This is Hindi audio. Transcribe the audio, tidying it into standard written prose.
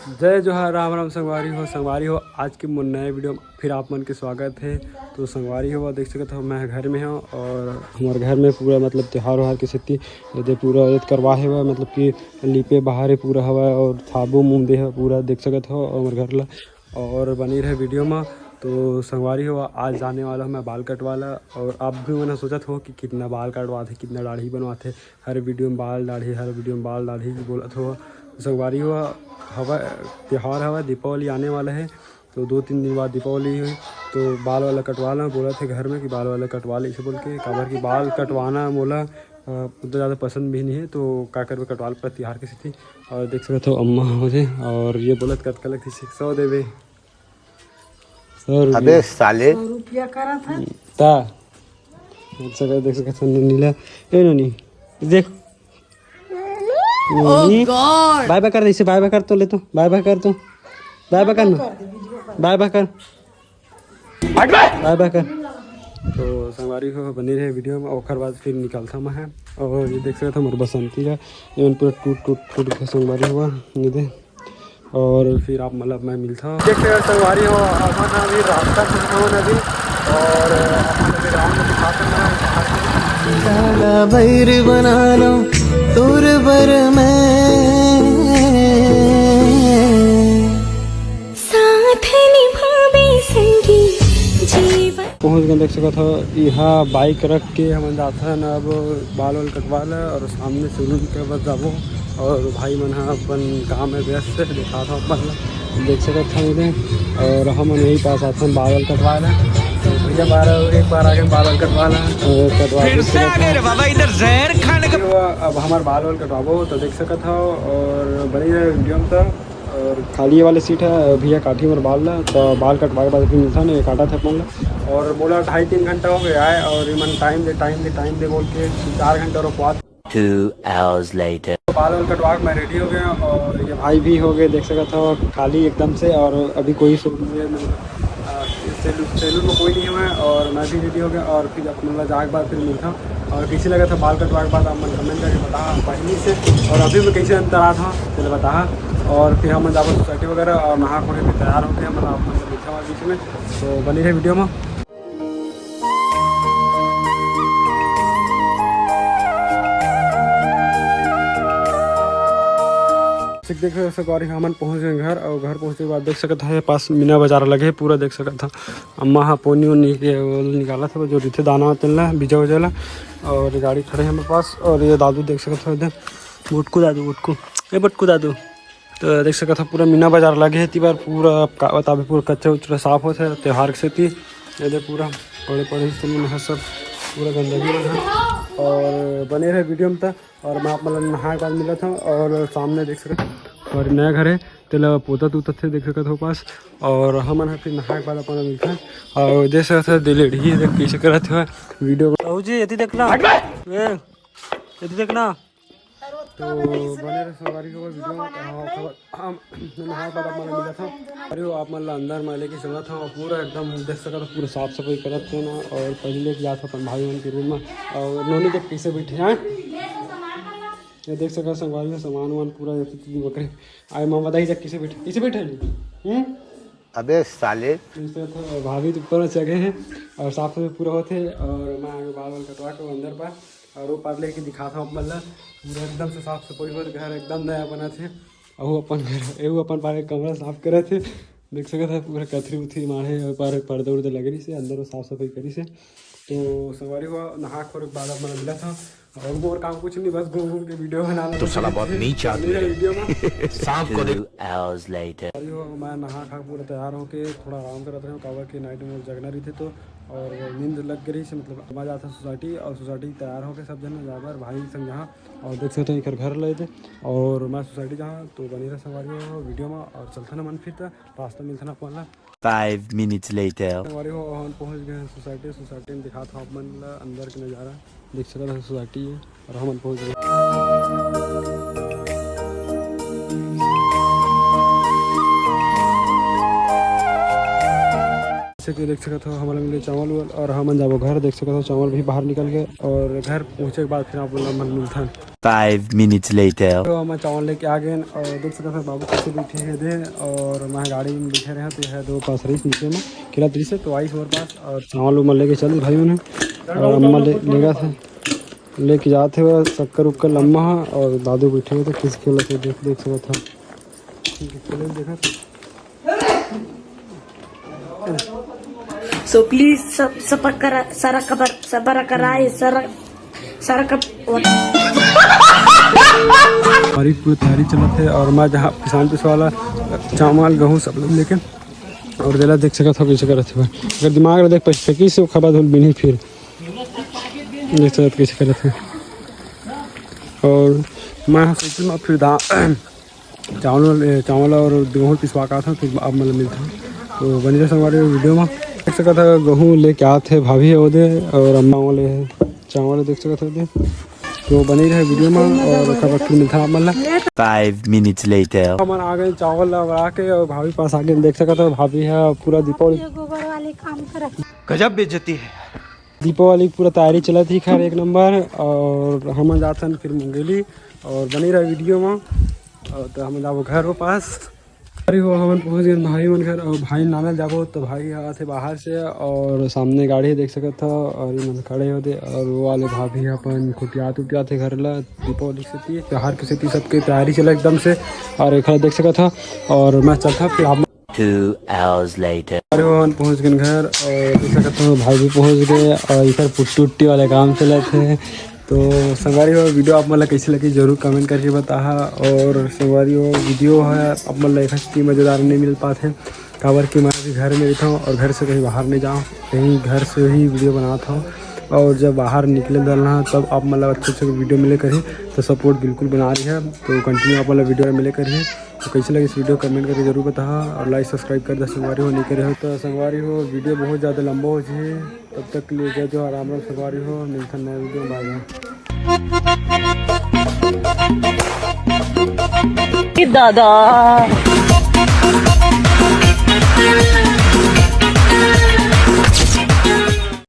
जय जोहार राम राम संगवारी हो आज के नए वीडियो में फिर आप मन के स्वागत है। तो संगवारी हो देख सकते हो मैं घर में हूँ और हमारे घर में पूरा मतलब त्यौहार वहार की स्थिति यदि पूरा करवाए हुआ मतलब कि लिपे बाहर पूरा हवा और थाबो मुंदे है पूरा देख सकते हो हमारे घर ला और बनी रहे वीडियो में। तो संगवारी हो आज जाने वाला हूँ मैं बाल कटवाला और आप भी मैंने सोचा हो कि कितना बाल कटवाते कितना दाढ़ी बनवाते हर वीडियो में बाल दाढ़ी हर वीडियो में बाल दाढ़ी बोलत हो। संगवारी हुआ हवा त्यौहार हवा दीपावली आने वाला है तो 2-3 दिन बाद दीपावली हुई तो बाल वाला कटवाना बोला थे घर में कि बाल वाला कटवा ले इसे बोल के काबर की बाल कटवाना मोला उतना ज़्यादा पसंद भी नहीं है तो काकर में कटवाल पर त्यौहार की स्थिति और देख सकते हो अम्मा मुझे और ये बोलत कत कलक थी 100 देवे 100 रुपया अबे साले 100 रुपया करा था ता देख सकते हो नीला ए नोनी देख बाय बाय कर इसे बाय बाय कर तो ले तो बाय बाय कर तो बाय बाय कर ना बाय बाय कर बाय बाय कर। तो संगवारी को बनी रहे वीडियो में और बाद फिर निकलता मैं और ये देख सकते थे मेरे बसंती का इवन पूरा टूट के संगवारी हुआ ये दे और फिर आप मतलब मैं मिलता देख सकते संगवारी हो अमन अभी रास्ता नदी और अभी राम में दिखाता बैर बना लो तुर बर में साथ निभावे संगी जीवन पहुँच गए देख सकता था यहाँ बाइक रख के हम जाता है अब बाल वाल कटवा ला और सामने सैलून के बस जाबो और भाई मन अपन काम में व्यस्त है देखा था अपन देख सकता था मुझे और हम यही पास आते हैं बाल वाल कटवा ला तो भैया एक बार आगे बाल वाल कटवा ला कटवा इधर जहर खाने का अब हमारे बाल वाल कटवाबो तो देख सकता था और बनी रहे वीडियो में था और खाली वाले सीट है भैया काठी में बाल ला तो बाल कटवा के बाद फिर मिलता नहीं काटा था अपन और बोला 2.5-3 घंटा हो गया है और मन टाइम दे बोल के 4 घंटे और बाद 2 hours later बाल वाल कटवा के मैं रेडी हो गया और ये भाई भी हो गए देख सकता था खाली एकदम से और अभी कोई सैलून में कोई नहीं है और मैं भी रेडी हो गया और फिर अपने जाए के बाद फिर मिलता और कैसे लगा था बाल कटवा के बाद आप मन कमेंट करके बता पहले से और अभी मैं कैसे अंतर आ था चलो बता और फिर हम जाकर सोसाइटी वगैरह और नहा खोल के तैयार होते हैं मतलब आप मिलता हूँ बीच में तो बनी रहे वीडियो में। देख सकते हो हमन पहुँच गए घर और घर पहुँचने के बाद देख सकता है पास मीना बाजार लगे पूरा देख सकता था अम्मा हाँ पोनी उन्नी के निकाला था जो रिथे दाना चलना बीजा वजला और गाड़ी खड़े हैं हमारे पास और ये दादू देख सकता था इधर बुटकू दादू तो देख सकता था पूरा मीना बाजार लगे है ती बार पूरा बताबे पूरा कच्चा उच्चा साफ होता है त्यौहार से थी ये पूरा पड़े हिस्से में सब पूरा गंदगी है और बने रहे वीडियो में था और मैं आप मतलब नहा के बाद मिला था और सामने देख सकते और नया घर है तो पोता तोता थे देख सकते हो पास और हम फिर नहा के बाद अपना मिलता है और देख सकते थे दिलेढ़ी देख पीछे कर थे वीडियो जी यदि देखना तो बने रहे सवारी को वीडियो नहा के बाद अपना मिला था अरे आप मतलब अंदर मैं लेके चला था और पूरा एकदम देख सकता था पूरा साफ सफाई करत थे ना और पहले लेके गया था अपन भाई बहन के रूम में और नोनी देख कैसे बैठे हैं ये देख सकते संगवारी में सामान वामान पूरा बकरे आए माँ बताइए जब किसे बैठे अबे साले भाभी तो ऊपर जगह हैं और साफ सफाई पूरा होते और मैं आगे बाल वाल कटवा के अंदर पर और वो पार लेके दिखाता हूँ मतलब पूरा एकदम से साफ सफाई पर घर एकदम नया बना थे और अपन घर एवं अपन पार कमरा साफ करे थे देख सकते थे पूरा कथरी उथरी मारे और पार पर्दे उर्दे लगे रही से अंदर साफ सफाई करी से तो सवारी हुआ नहा खोर के बाद अपना मिला था और वो और काम कुछ नहीं बस घूम के वीडियो बनाना तो साला बहुत नीच आदमी है वीडियो में शाम को 2 hours later मैं नहा खा पूरा तैयार होके थोड़ा आराम कर रहे हूँ कावर की नाइट में जगना रही थी तो और नींद लग गई से मतलब मजा आता सोसाइटी और सोसाइटी तैयार होकर सब जन जाकर भाई संग जहाँ और देख सकते हैं घर ले थे और मैं सोसाइटी जहाँ तो बनी रहा सवारी हो वीडियो में और चलता ना मन फिर था रास्ता मिलता ना पहला 5 minutes later सवारी हो हम पहुँच गए सोसाइटी में दिखा था मन अंदर का नज़ारा देख सकते हैं सोसाइटी है और हम पहुँच गए जैसे कि देख सकते हो हमारे मिले चावल उवल और हम जाबो घर देख सकते हो चावल भी बाहर निकल गए और घर पहुँचे के बाद फिर आप लोग मन मिलता है 5 minutes later. तो हम चावल लेके आ गए और देख सकते हो बाबू कैसे बैठे हैं दे और मैं गाड़ी में बैठे रहे तो है दो पास रही नीचे में किला त्री से तो आई हमारे पास और चावल उमल लेके चल भाई उन्हें और अम्मा लेगा था लेके जाते हुए शक्कर उक्कर लम्बा है और दादू बैठे हुए थे किस खेल से देख सकता था देखा था So please सबर कराए हमारी पूरी तैयारी चलत है और मैं जहाँ किसान पिस वाला चावल गेहूँ सब लोग लेके और दिला देख सका था कैसे करत है अगर दिमाग में देख पैसे की से खबर धुल बिनी फिर देख सकते कैसे करत है और मैं सोचूँ फिर चावल और गेहूँ पिसवा का था फिर अब मतलब मिलता तो बनी रहे हमारे वीडियो में देख सका था गेहूँ लेके आते भाभी है उधे और अम्मा वाले चावल देख सका था तो बनी रहे वीडियो में और खबर फिर मिलता मतलब 5 minutes later. हमारे आ गए चावल लगा के और भाभी पास आके देख सका था भाभी है पूरा दीपावली गोबर वाले काम कर गजब बेइज्जती है. दीपावली की पूरा तैयारी चला थी खैर एक नंबर और हम जाते फिर मुंगेली और बनी रहा वीडियो में और तो हम जाबो घर हो पास अरे हो हम पहुँच गए भाई मन घर और भाई नाना जाबो तो भाई आए थे बाहर से और सामने गाड़ी देख सकता था और मन खड़े होते और वो वाले भाभी अपन खुटिया थे घर ला दीपावली से त्योहार की स्थिति सबकी तैयारी चला एकदम से और एक देख सका था और मैं चलता फिर आप 2 hours later. अरे वो हम पहुँच गए घर और देख सकते हो भाई भी पहुँच गए और इधर पुट्टी उट्टी वाले काम चले थे तो संगवारी हो वीडियो आप मतलब कैसे लगी जरूर कमेंट करके बता और संगवारी हो वीडियो है अब मतलब एक हस्ती मज़ेदार नहीं मिल पाते काबर कि मैं अभी घर में रहता हूँ और घर से कहीं बाहर नहीं जाऊँ कहीं घर से ही वीडियो बनाता हूँ और जब बाहर निकले डालना तब आप मतलब अच्छे वीडियो मिले करिए तो सपोर्ट बिल्कुल बना रही है तो कंटिन्यू आप मतलब वीडियो मिले करिए तो कैसे लगे इस वीडियो कमेंट करके जरूर बता और लाइक सब्सक्राइब कर दे संगवारी हो नहीं करे हो तो संगवारी हो वीडियो बहुत ज़्यादा लंबा हो जाए तब तक ले जाए जो आराम से संगवारी हो मिलता नया वीडियो बाय दादा